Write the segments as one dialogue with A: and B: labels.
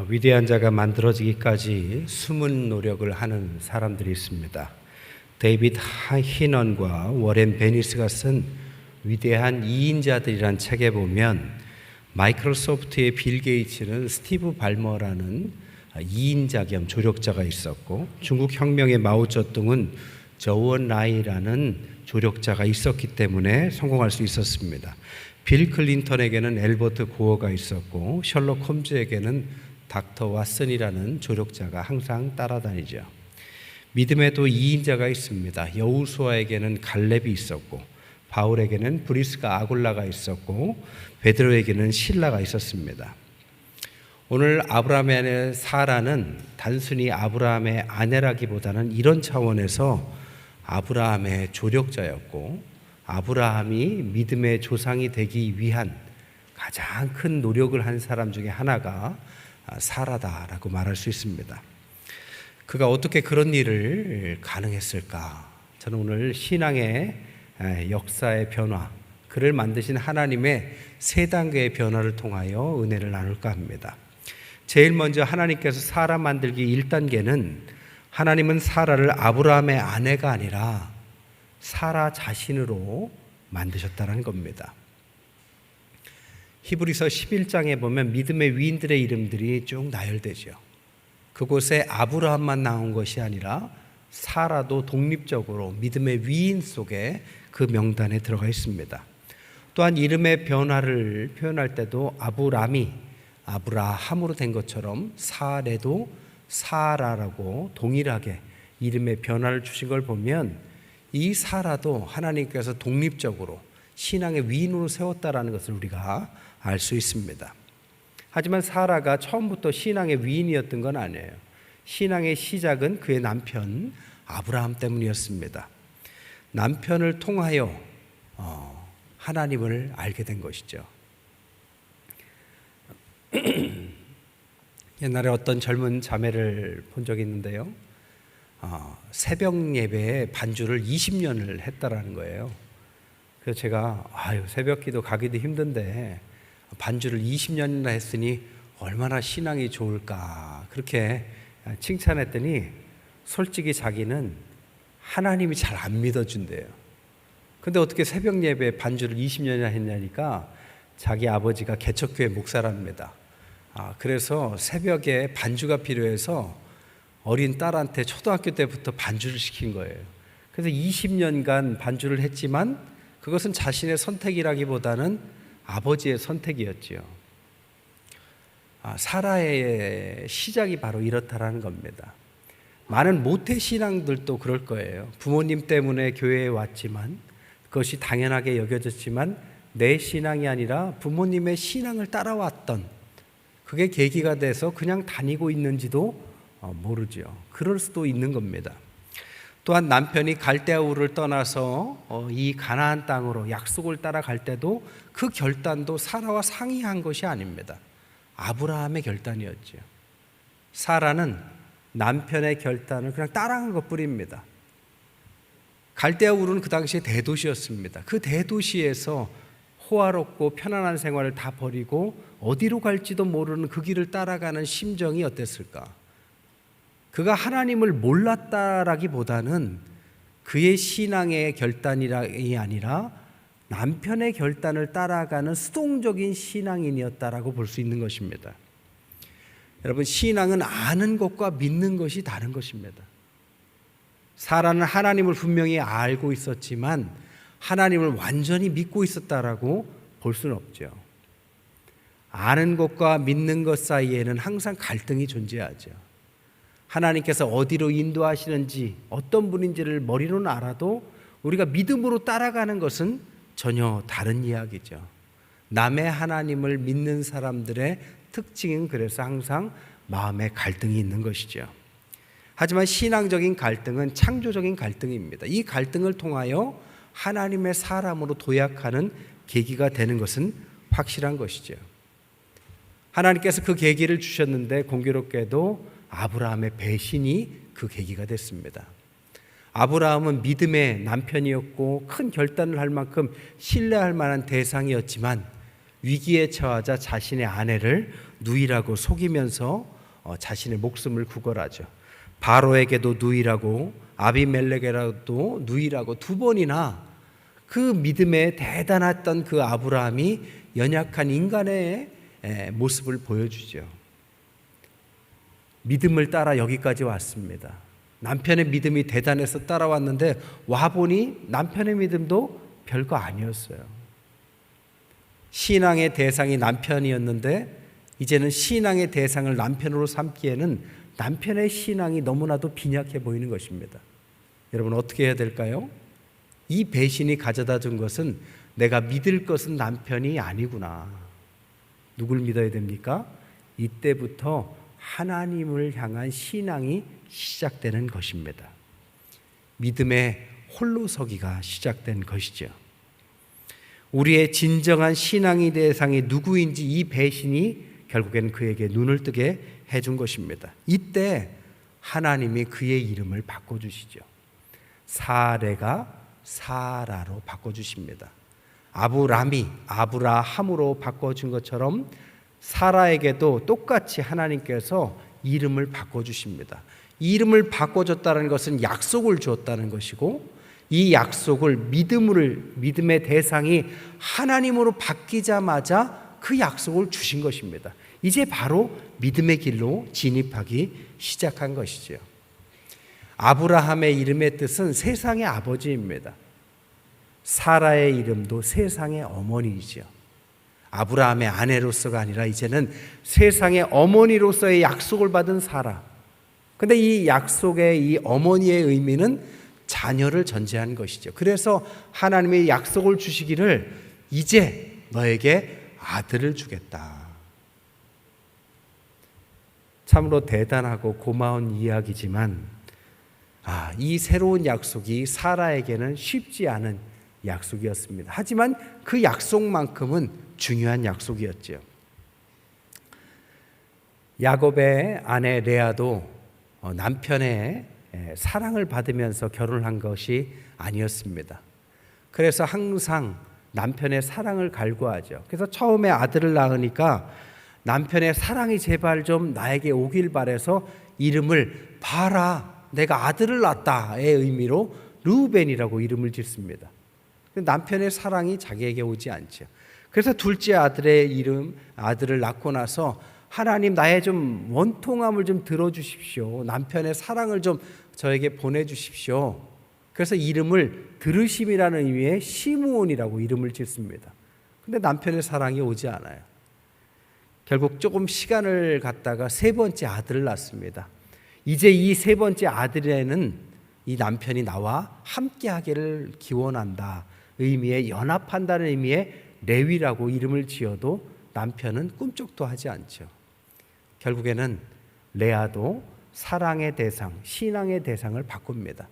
A: 위대한 자가 만들어지기까지 숨은 노력을 하는 사람들이 있습니다. 데이비드 히넌과 워렌 베니스가 쓴 위대한 2인자들이란 책에 보면 마이크로소프트의 빌 게이츠는 스티브 발머라는 2인자 겸 조력자가 있었고, 중국 혁명의 마오쩌둥은 저우언 라이라는 조력자가 있었기 때문에 성공할 수 있었습니다. 빌 클린턴에게는 엘버트 고어가 있었고, 셜록 홈즈에게는 닥터 왓슨이라는 조력자가 항상 따라다니죠. 믿음에도 2인자가 있습니다. 여호수아에게는 갈렙이 있었고, 바울에게는 브리스가 아굴라가 있었고, 베드로에게는 실라가 있었습니다. 오늘 아브라함의 아내 사라는 단순히 아브라함의 아내라기보다는 이런 차원에서 아브라함의 조력자였고, 아브라함이 믿음의 조상이 되기 위한 가장 큰 노력을 한 사람 중에 하나가 사라다라고 말할 수 있습니다. 그가 어떻게 그런 일을 가능했을까? 저는 오늘 신앙의 역사의 변화, 그를 만드신 하나님의 세 단계의 변화를 통하여 은혜를 나눌까 합니다. 제일 먼저 하나님께서 사라 만들기 1단계는 하나님은 사라를 아브라함의 아내가 아니라 사라 자신으로 만드셨다는 겁니다. 히브리서 11장에 보면 믿음의 위인들의 이름들이 쭉 나열되죠. 그곳에 아브라함만 나온 것이 아니라 사라도 독립적으로 믿음의 위인 속에 그 명단에 들어가 있습니다. 또한 이름의 변화를 표현할 때도 아브람이 아브라함으로 된 것처럼 사레도 사라라고 동일하게 이름의 변화를 주신 걸 보면 이 사라도 하나님께서 독립적으로 신앙의 위인으로 세웠다라는 것을 우리가 알 수 있습니다. 하지만 사라가 처음부터 신앙의 위인이었던 건 아니에요. 신앙의 시작은 그의 남편 아브라함 때문이었습니다. 남편을 통하여 하나님을 알게 된 것이죠. 옛날에 어떤 젊은 자매를 본 적이 있는데요. 새벽 예배에 반주를 20년을 했다라는 거예요. 그래서 제가 새벽 기도 가기도 힘든데 반주를 20년이나 했으니 얼마나 신앙이 좋을까 그렇게 칭찬했더니 솔직히 자기는 하나님이 잘 안 믿어준대요. 근데 어떻게 새벽 예배에 반주를 20년이나 했냐니까 자기 아버지가 개척교회 목사랍니다. 그래서 새벽에 반주가 필요해서 어린 딸한테 초등학교 때부터 반주를 시킨 거예요. 그래서 20년간 반주를 했지만 그것은 자신의 선택이라기보다는 아버지의 선택이었지요. 사라의 시작이 바로 이렇다라는 겁니다. 많은 모태신앙들도 그럴 거예요. 부모님 때문에 교회에 왔지만 그것이 당연하게 여겨졌지만 내 신앙이 아니라 부모님의 신앙을 따라왔던 그게 계기가 돼서 그냥 다니고 있는지도 모르죠. 그럴 수도 있는 겁니다. 또한 남편이 갈대아 우르를 떠나서 이 가나안 땅으로 약속을 따라갈 때도 그 결단도 사라와 상의한 것이 아닙니다. 아브라함의 결단이었죠. 사라는 남편의 결단을 그냥 따라간 것뿐입니다. 갈대아 우르는 그 당시에 대도시였습니다. 그 대도시에서 호화롭고 편안한 생활을 다 버리고 어디로 갈지도 모르는 그 길을 따라가는 심정이 어땠을까? 그가 하나님을 몰랐다라기보다는 그의 신앙의 결단이 아니라 남편의 결단을 따라가는 수동적인 신앙인이었다라고 볼 수 있는 것입니다. 여러분, 신앙은 아는 것과 믿는 것이 다른 것입니다. 사라는 하나님을 분명히 알고 있었지만 하나님을 완전히 믿고 있었다라고 볼 수는 없죠. 아는 것과 믿는 것 사이에는 항상 갈등이 존재하죠. 하나님께서 어디로 인도하시는지 어떤 분인지를 머리로는 알아도 우리가 믿음으로 따라가는 것은 전혀 다른 이야기죠. 남의 하나님을 믿는 사람들의 특징은 그래서 항상 마음에 갈등이 있는 것이죠. 하지만 신앙적인 갈등은 창조적인 갈등입니다. 이 갈등을 통하여 하나님의 사람으로 도약하는 계기가 되는 것은 확실한 것이죠. 하나님께서 그 계기를 주셨는데 공교롭게도 아브라함의 배신이 그 계기가 됐습니다. 아브라함은 믿음의 남편이었고 큰 결단을 할 만큼 신뢰할 만한 대상이었지만 위기에 처하자 자신의 아내를 누이라고 속이면서 자신의 목숨을 구걸하죠. 바로에게도 누이라고, 아비멜렉에게도 누이라고 두 번이나 그 믿음에 대단했던 그 아브라함이 연약한 인간의 모습을 보여주죠. 믿음을 따라 여기까지 왔습니다. 남편의 믿음이 대단해서 따라왔는데 와보니 남편의 믿음도 별거 아니었어요. 신앙의 대상이 남편이었는데 이제는 신앙의 대상을 남편으로 삼기에는 남편의 신앙이 너무나도 빈약해 보이는 것입니다. 여러분 어떻게 해야 될까요? 이 배신이 가져다 준 것은 내가 믿을 것은 남편이 아니구나. 누굴 믿어야 됩니까? 이때부터 하나님을 향한 신앙이 시작되는 것입니다. 믿음의 홀로서기가 시작된 것이죠. 우리의 진정한 신앙의 대상이 누구인지 이 배신이 결국엔 그에게 눈을 뜨게 해준 것입니다. 이때 하나님이 그의 이름을 바꿔주시죠. 사레가 사라로 바꿔주십니다. 아브람이 아브라함으로 바꿔준 것처럼 사라에게도 똑같이 하나님께서 이름을 바꿔주십니다. 이름을 바꿔줬다는 것은 약속을 주었다는 것이고 이 약속을 믿음의 대상이 하나님으로 바뀌자마자 그 약속을 주신 것입니다. 이제 바로 믿음의 길로 진입하기 시작한 것이죠. 아브라함의 이름의 뜻은 세상의 아버지입니다. 사라의 이름도 세상의 어머니이죠. 아브라함의 아내로서가 아니라 이제는 세상의 어머니로서의 약속을 받은 사라. 근데 이 약속의 이 어머니의 의미는 자녀를 전제한 것이죠. 그래서 하나님의 약속을 주시기를 이제 너에게 아들을 주겠다. 참으로 대단하고 고마운 이야기지만 이 새로운 약속이 사라에게는 쉽지 않은 약속이었습니다. 하지만 그 약속만큼은 중요한 약속이었죠. 야곱의 아내 레아도 남편의 사랑을 받으면서 결혼한 것이 아니었습니다. 그래서 항상 남편의 사랑을 갈구하죠. 그래서 처음에 아들을 낳으니까 남편의 사랑이 제발 좀 나에게 오길 바라서 이름을 봐라 내가 아들을 낳았다의 의미로 르우벤이라고 이름을 짓습니다. 남편의 사랑이 자기에게 오지 않죠. 그래서 둘째 아들을 낳고 나서 하나님 나의 좀 원통함을 좀 들어주십시오. 남편의 사랑을 좀 저에게 보내주십시오. 그래서 이름을 들으심이라는 의미의 시므온이라고 이름을 짓습니다. 근데 남편의 사랑이 오지 않아요. 결국 조금 시간을 갖다가 세 번째 아들을 낳습니다. 이제 이 세 번째 아들에는 이 남편이 나와 함께하기를 기원한다 의미의 연합한다는 의미의 레위라고 이름을 지어도 남편은 꿈쩍도 하지 않죠. 결국에는 레아도 사랑의 대상, 신앙의 대상을 바꿉니다.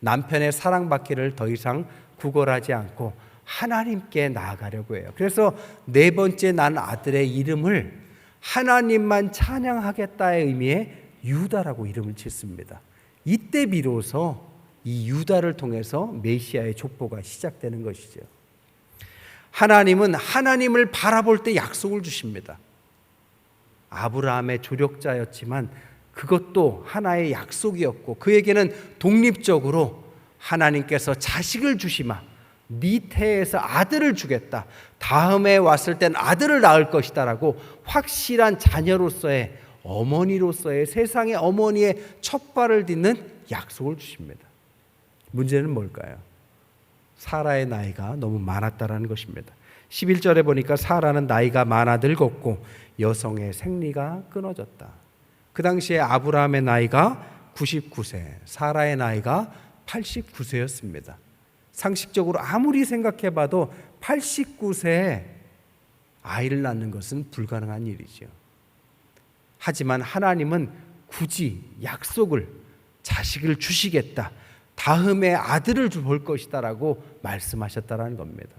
A: 남편의 사랑받기를 더 이상 구걸하지 않고 하나님께 나아가려고 해요. 그래서 네 번째 난 아들의 이름을 하나님만 찬양하겠다의 의미의 유다라고 이름을 짓습니다. 이때 비로소 이 유다를 통해서 메시아의 족보가 시작되는 것이죠. 하나님은 하나님을 바라볼 때 약속을 주십니다. 아브라함의 조력자였지만 그것도 하나의 약속이었고 그에게는 독립적으로 하나님께서 자식을 주시마 네 태에서 아들을 주겠다. 다음에 왔을 땐 아들을 낳을 것이다 라고 확실한 자녀로서의 어머니로서의 세상의 어머니의 첫발을 딛는 약속을 주십니다. 문제는 뭘까요? 사라의 나이가 너무 많았다라는 것입니다. 11절에 보니까 사라는 나이가 많아 늙었고 여성의 생리가 끊어졌다. 그 당시에 아브라함의 나이가 99세, 사라의 나이가 89세였습니다. 상식적으로 아무리 생각해봐도 89세에 아이를 낳는 것은 불가능한 일이죠. 하지만 하나님은 굳이 약속을 자식을 주시겠다. 다음에 아들을 볼 것이다 라고 말씀하셨다는 겁니다.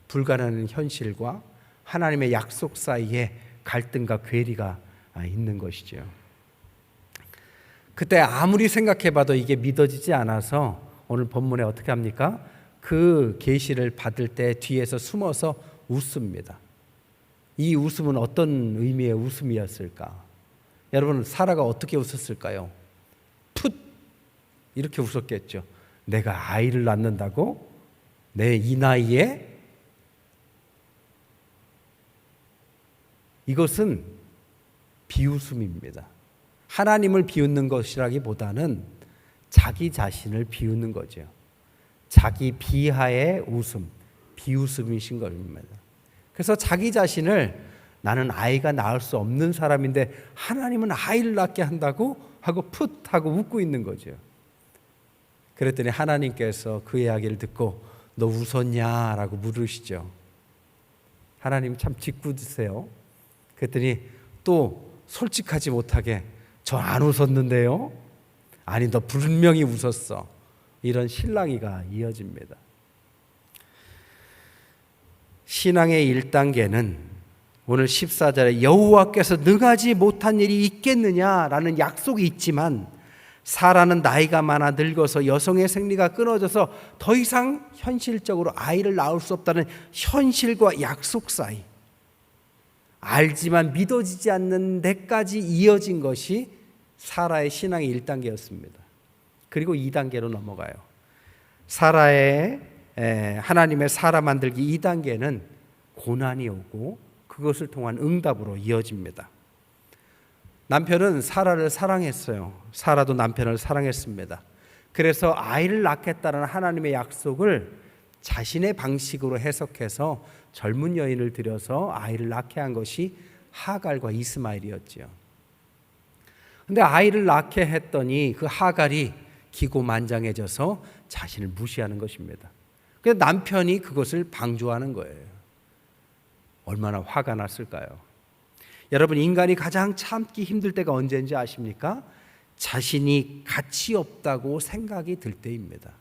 A: 불가능한 현실과 하나님의 약속 사이에 갈등과 괴리가 있는 것이죠. 그때 아무리 생각해봐도 이게 믿어지지 않아서 오늘 본문에 어떻게 합니까? 그 계시를 받을 때 뒤에서 숨어서 웃습니다. 이 웃음은 어떤 의미의 웃음이었을까? 여러분, 사라가 어떻게 웃었을까요? 풋! 이렇게 웃었겠죠. 내가 아이를 낳는다고? 내 이 나이에? 이것은 비웃음입니다. 하나님을 비웃는 것이라기보다는 자기 자신을 비웃는 거죠. 자기 비하의 웃음, 비웃음이신 겁니다. 그래서 자기 자신을 나는 아이가 낳을 수 없는 사람인데 하나님은 아이를 낳게 한다고 하고 풋 하고 웃고 있는 거죠. 그랬더니 하나님께서 그 이야기를 듣고 너 웃었냐? 라고 물으시죠. 하나님 참 짓궂으세요. 그랬더니 또 솔직하지 못하게 저 안 웃었는데요? 아니 너 분명히 웃었어. 이런 실랑이가 이어집니다. 신앙의 1단계는 오늘 14절에 여호와께서 능하지 못한 일이 있겠느냐라는 약속이 있지만 사라는 나이가 많아 늙어서 여성의 생리가 끊어져서 더 이상 현실적으로 아이를 낳을 수 없다는 현실과 약속 사이, 알지만 믿어지지 않는 데까지 이어진 것이 사라의 신앙의 1단계였습니다. 그리고 2단계로 넘어가요. 사라의 하나님의 사라 만들기 2단계는 고난이 오고 그것을 통한 응답으로 이어집니다. 남편은 사라를 사랑했어요. 사라도 남편을 사랑했습니다. 그래서 아이를 낳겠다는 하나님의 약속을 자신의 방식으로 해석해서 젊은 여인을 들여서 아이를 낳게 한 것이 하갈과 이스마엘이었지요. 근데 아이를 낳게 했더니 그 하갈이 기고만장해져서 자신을 무시하는 것입니다. 그래서 남편이 그것을 방조하는 거예요. 얼마나 화가 났을까요? 여러분, 인간이 가장 참기 힘들 때가 언제인지 아십니까? 자신이 가치 없다고 생각이 들 때입니다.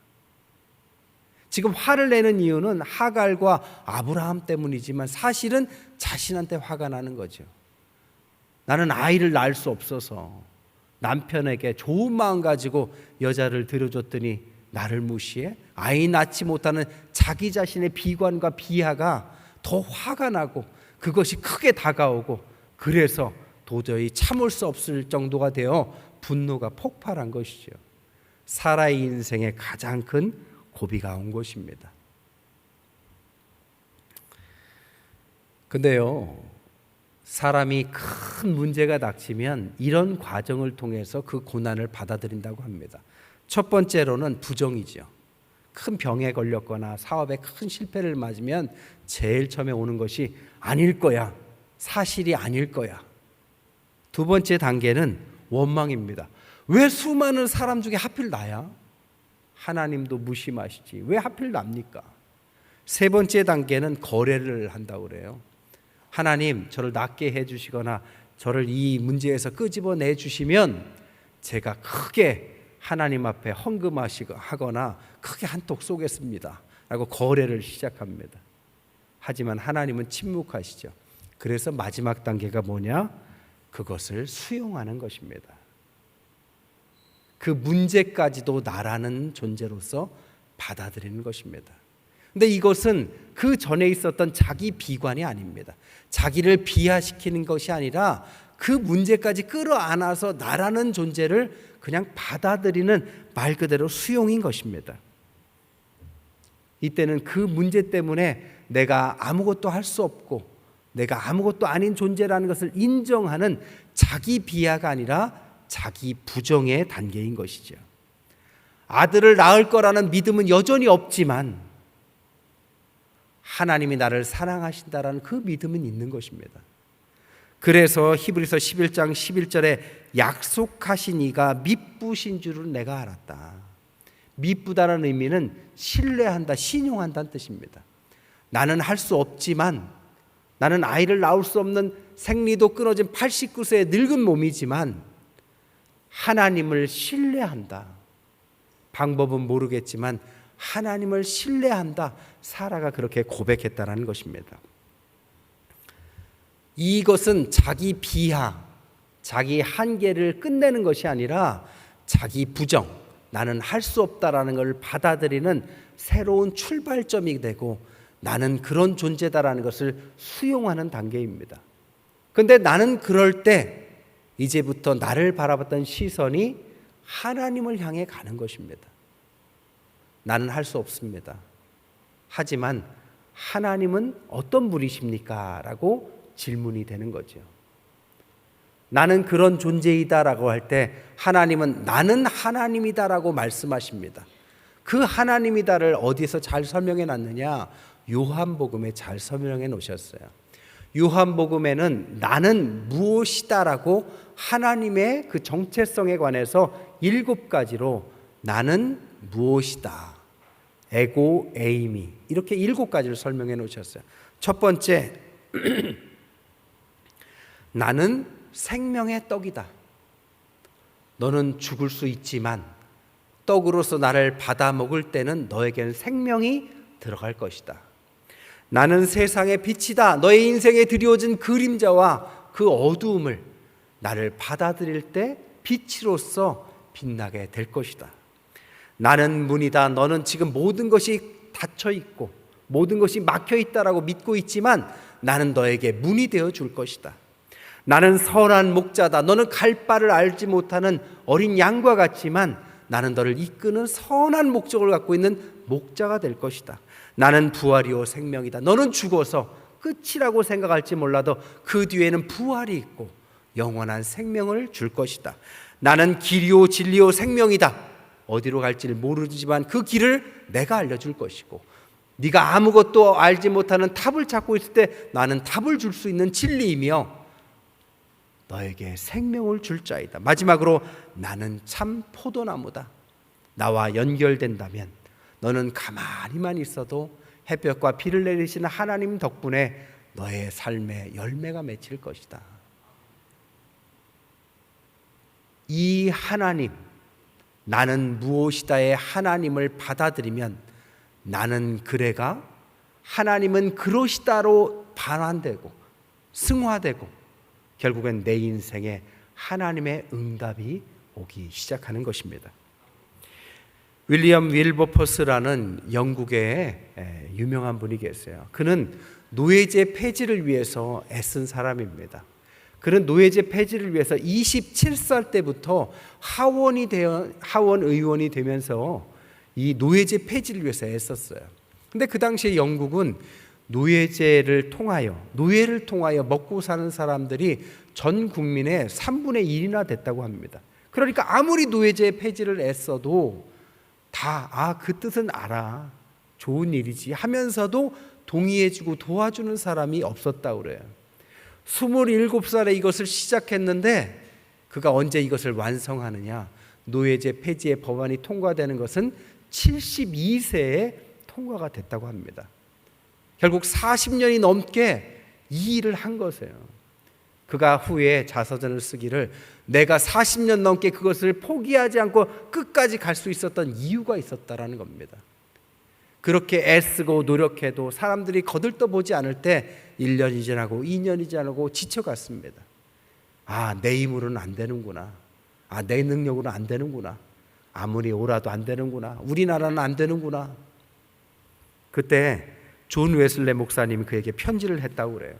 A: 지금 화를 내는 이유는 하갈과 아브라함 때문이지만 사실은 자신한테 화가 나는 거죠. 나는 아이를 낳을 수 없어서 남편에게 좋은 마음 가지고 여자를 들여줬더니 나를 무시해? 아이 낳지 못하는 자기 자신의 비관과 비하가 더 화가 나고 그것이 크게 다가오고 그래서 도저히 참을 수 없을 정도가 되어 분노가 폭발한 것이죠. 사라의 인생에 가장 큰 고비가 온 것입니다. 근데요, 사람이 큰 문제가 닥치면 이런 과정을 통해서 그 고난을 받아들인다고 합니다. 첫 번째로는 부정이죠. 큰 병에 걸렸거나 사업에 큰 실패를 맞으면 제일 처음에 오는 것이 아닐 거야, 사실이 아닐 거야. 두 번째 단계는 원망입니다. 왜 수많은 사람 중에 하필 나야? 하나님도 무심하시지 왜 하필 납니까? 세 번째 단계는 거래를 한다고 그래요. 하나님, 저를 낫게 해주시거나 저를 이 문제에서 끄집어내 주시면 제가 크게 하나님 앞에 헌금하거나 크게 한턱 쏘겠습니다 라고 거래를 시작합니다. 하지만 하나님은 침묵하시죠. 그래서 마지막 단계가 뭐냐? 그것을 수용하는 것입니다. 그 문제까지도 나라는 존재로서 받아들이는 것입니다. 근데 이것은 그 전에 있었던 자기 비관이 아닙니다. 자기를 비하시키는 것이 아니라 그 문제까지 끌어안아서 나라는 존재를 그냥 받아들이는 말 그대로 수용인 것입니다. 이때는 그 문제 때문에 내가 아무것도 할 수 없고 내가 아무것도 아닌 존재라는 것을 인정하는 자기 비하가 아니라 자기 부정의 단계인 것이죠. 아들을 낳을 거라는 믿음은 여전히 없지만 하나님이 나를 사랑하신다라는 그 믿음은 있는 것입니다. 그래서 히브리서 11장 11절에 약속하신 이가 미쁘신 줄을 내가 알았다. 미쁘다는 의미는 신뢰한다, 신용한다는 뜻입니다. 나는 할 수 없지만, 나는 아이를 낳을 수 없는 생리도 끊어진 89세의 늙은 몸이지만 하나님을 신뢰한다. 방법은 모르겠지만 하나님을 신뢰한다. 사라가 그렇게 고백했다는 것입니다. 이것은 자기 비하, 자기 한계를 끝내는 것이 아니라 자기 부정, 나는 할 수 없다라는 걸 받아들이는 새로운 출발점이 되고 나는 그런 존재다라는 것을 수용하는 단계입니다. 그런데 나는 그럴 때 이제부터 나를 바라봤던 시선이 하나님을 향해 가는 것입니다. 나는 할 수 없습니다. 하지만 하나님은 어떤 분이십니까? 라고 질문이 되는 거죠. 나는 그런 존재이다라고 할 때 하나님은 나는 하나님이다라고 말씀하십니다. 그 하나님이다를 어디서 잘 설명해 놨느냐? 요한복음에 잘 설명해 놓으셨어요. 요한복음에는 나는 무엇이다라고 하나님의 그 정체성에 관해서 7가지로 나는 무엇이다, 에고, 에이미, 이렇게 7가지를 설명해 놓으셨어요. 첫 번째, 나는 생명의 떡이다. 너는 죽을 수 있지만 떡으로서 나를 받아 먹을 때는 너에게는 생명이 들어갈 것이다. 나는 세상의 빛이다. 너의 인생에 드리워진 그림자와 그 어두움을 나를 받아들일 때 빛으로서 빛나게 될 것이다. 나는 문이다. 너는 지금 모든 것이 닫혀 있고 모든 것이 막혀 있다라고 믿고 있지만 나는 너에게 문이 되어 줄 것이다. 나는 선한 목자다. 너는 갈 바를 알지 못하는 어린 양과 같지만 나는 너를 이끄는 선한 목적을 갖고 있는 목자가 될 것이다. 나는 부활이요 생명이다. 너는 죽어서 끝이라고 생각할지 몰라도 그 뒤에는 부활이 있고 영원한 생명을 줄 것이다. 나는 길이요 진리요 생명이다. 어디로 갈지를 모르지만 그 길을 내가 알려줄 것이고 네가 아무것도 알지 못하는 탑을 찾고 있을 때 나는 탑을 줄 수 있는 진리이며 너에게 생명을 줄 자이다. 마지막으로 나는 참 포도나무다. 나와 연결된다면 너는 가만히만 있어도 햇볕과 비를 내리시는 하나님 덕분에 너의 삶에 열매가 맺힐 것이다. 이 하나님, 나는 무엇이다의 하나님을 받아들이면 나는 그래가 하나님은 그러시다로 반환되고 승화되고 결국엔 내 인생에 하나님의 응답이 오기 시작하는 것입니다. 윌리엄 윌버퍼스라는 영국의 유명한 분이 계세요. 그는 노예제 폐지를 위해서 애쓴 사람입니다. 그는 노예제 폐지를 위해서 27살 때부터 하원 의원이 되면서 이 노예제 폐지를 위해서 애썼어요. 근데 그 당시에 영국은 노예를 통하여 먹고 사는 사람들이 전 국민의 3분의 1이나 됐다고 합니다. 그러니까 아무리 노예제 폐지를 애써도 다 그 뜻은 알아, 좋은 일이지 하면서도 동의해주고 도와주는 사람이 없었다고 그래요. 27살에 이것을 시작했는데 그가 언제 이것을 완성하느냐? 노예제 폐지의 법안이 통과되는 것은 72세에 통과가 됐다고 합니다. 결국 40년이 넘게 이 일을 한 것이에요. 그가 후에 자서전을 쓰기를 내가 40년 넘게 그것을 포기하지 않고 끝까지 갈 수 있었던 이유가 있었다라는 겁니다. 그렇게 애쓰고 노력해도 사람들이 거들떠보지 않을 때 1년이 지나고 2년이 지나고 지쳐갔습니다. 내 힘으로는 안 되는구나. 내 능력으로는 안 되는구나. 아무리 오라도 안 되는구나. 우리나라는 안 되는구나. 그때 존 웨슬레 목사님이 그에게 편지를 했다고 그래요.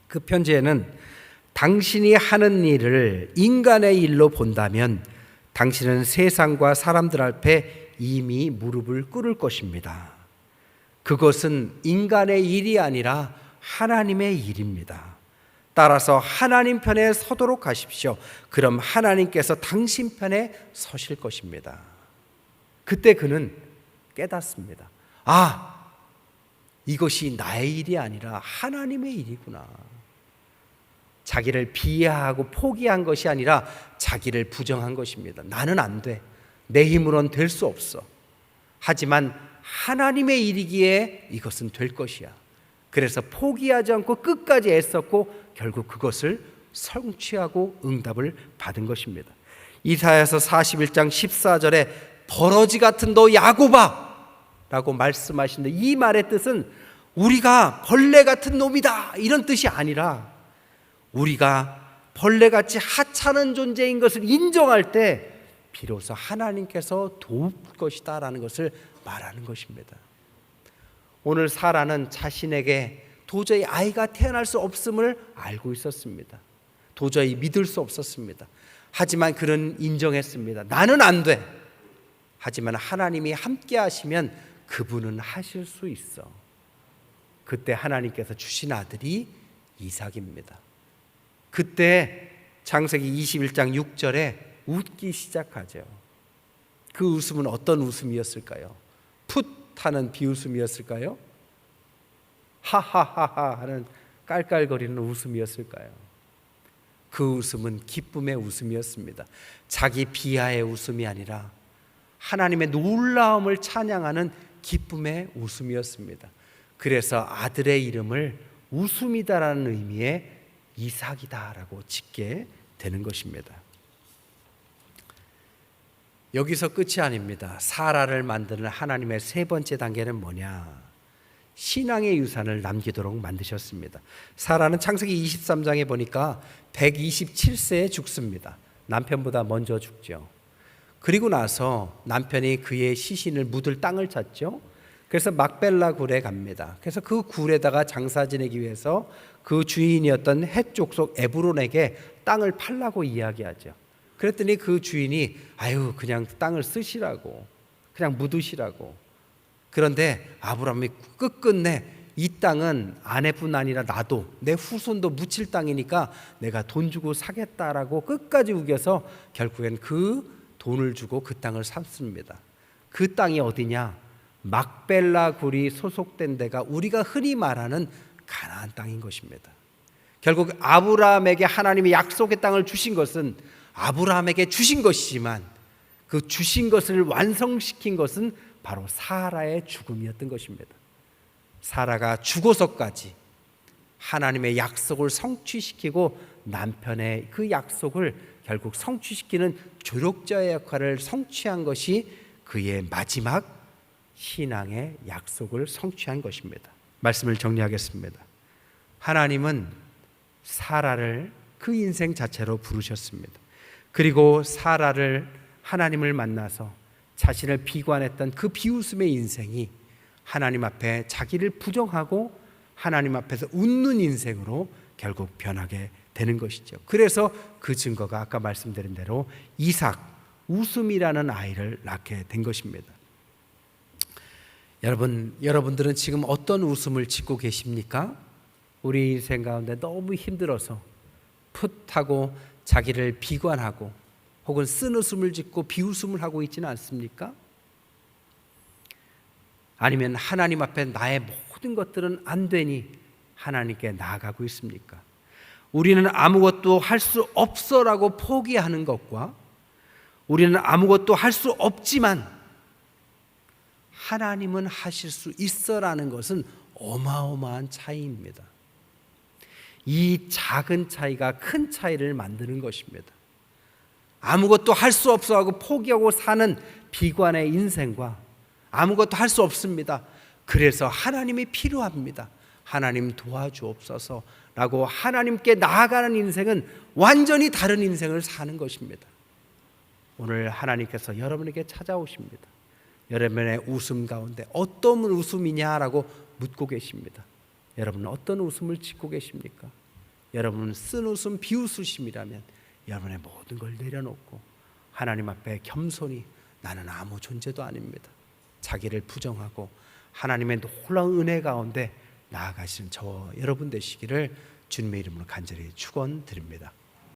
A: 그 편지에는 당신이 하는 일을 인간의 일로 본다면 당신은 세상과 사람들 앞에 이미 무릎을 꿇을 것입니다. 그것은 인간의 일이 아니라 하나님의 일입니다. 따라서 하나님 편에 서도록 하십시오. 그럼 하나님께서 당신 편에 서실 것입니다. 그때 그는 깨닫습니다. 이것이 나의 일이 아니라 하나님의 일이구나. 자기를 비하하고 포기한 것이 아니라 자기를 부정한 것입니다. 나는 안 돼. 내 힘으로는 될 수 없어. 하지만 하나님의 일이기에 이것은 될 것이야. 그래서 포기하지 않고 끝까지 애썼고 결국 그것을 성취하고 응답을 받은 것입니다. 이사야서 41장 14절에 버러지 같은 너 야곱아 라고 말씀하시는데 이 말의 뜻은 우리가 벌레 같은 놈이다 이런 뜻이 아니라 우리가 벌레같이 하찮은 존재인 것을 인정할 때 비로소 하나님께서 도울 것이다 라는 것을 말하는 것입니다. 오늘 사라는 자신에게 도저히 아이가 태어날 수 없음을 알고 있었습니다. 도저히 믿을 수 없었습니다. 하지만 그는 인정했습니다. 나는 안 돼. 하지만 하나님이 함께 하시면 그분은 하실 수 있어. 그때 하나님께서 주신 아들이 이삭입니다. 그때 창세기 21장 6절에 웃기 시작하죠. 그 웃음은 어떤 웃음이었을까요? 풋 하는 비웃음이었을까요? 하하하하 하는 깔깔거리는 웃음이었을까요? 그 웃음은 기쁨의 웃음이었습니다. 자기 비하의 웃음이 아니라 하나님의 놀라움을 찬양하는 기쁨의 웃음이었습니다. 그래서 아들의 이름을 웃음이다라는 의미의 이삭이다라고 짓게 되는 것입니다. 여기서 끝이 아닙니다. 사라를 만드는 하나님의 세 번째 단계는 뭐냐? 신앙의 유산을 남기도록 만드셨습니다. 사라는 창세기 23장에 보니까 127세에 죽습니다. 남편보다 먼저 죽죠. 그리고 나서 남편이 그의 시신을 묻을 땅을 찾죠. 그래서 막벨라 굴에 갑니다. 그래서 그 굴에다가 장사 지내기 위해서 그 주인이었던 헷 족속 에브론에게 땅을 팔라고 이야기하죠. 그랬더니 그 주인이 아유 그냥 땅을 쓰시라고, 그냥 묻으시라고. 그런데 아브라함이 끝끝내 이 땅은 아내뿐 아니라 나도 내 후손도 묻힐 땅이니까 내가 돈 주고 사겠다라고 끝까지 우겨서 결국엔 그 돈을 주고 그 땅을 샀습니다. 그 땅이 어디냐? 막벨라 굴이 소속된 데가 우리가 흔히 말하는 가나안 땅인 것입니다. 결국 아브라함에게 하나님이 약속의 땅을 주신 것은 아브라함에게 주신 것이지만 그 주신 것을 완성시킨 것은 바로 사라의 죽음이었던 것입니다. 사라가 죽어서까지 하나님의 약속을 성취시키고 남편의 그 약속을 결국 성취시키는 조력자의 역할을 성취한 것이 그의 마지막 신앙의 약속을 성취한 것입니다. 말씀을 정리하겠습니다. 하나님은 사라를 그 인생 자체로 부르셨습니다. 그리고 사라를 하나님을 만나서 자신을 비관했던 그 비웃음의 인생이 하나님 앞에 자기를 부정하고 하나님 앞에서 웃는 인생으로 결국 변하게 되는 것이죠. 그래서 그 증거가 아까 말씀드린 대로 이삭, 웃음이라는 아이를 낳게 된 것입니다. 여러분들은 지금 어떤 웃음을 짓고 계십니까? 우리 인생 가운데 너무 힘들어서 풋하고 자기를 비관하고 혹은 쓴웃음을 짓고 비웃음을 하고 있지는 않습니까? 아니면 하나님 앞에 나의 모든 것들은 안 되니 하나님께 나아가고 있습니까? 우리는 아무것도 할 수 없어라고 포기하는 것과 우리는 아무것도 할 수 없지만 하나님은 하실 수 있어라는 것은 어마어마한 차이입니다. 이 작은 차이가 큰 차이를 만드는 것입니다. 아무것도 할 수 없어 하고 포기하고 사는 비관의 인생과 아무것도 할 수 없습니다. 그래서 하나님이 필요합니다. 하나님 도와주옵소서 라고 하나님께 나아가는 인생은 완전히 다른 인생을 사는 것입니다. 오늘 하나님께서 여러분에게 찾아오십니다. 여러분의 웃음 가운데 어떤 웃음이냐라고 묻고 계십니다. 여러분은 어떤 웃음을 짓고 계십니까? 여러분은 쓴 웃음, 비웃으심이라면 여러분의 모든 걸 내려놓고 하나님 앞에 겸손히 나는 아무 존재도 아닙니다. 자기를 부정하고 하나님의 놀라운 은혜 가운데 나아가시는 저와 여러분 되시기를 주님의 이름으로 간절히 축원드립니다.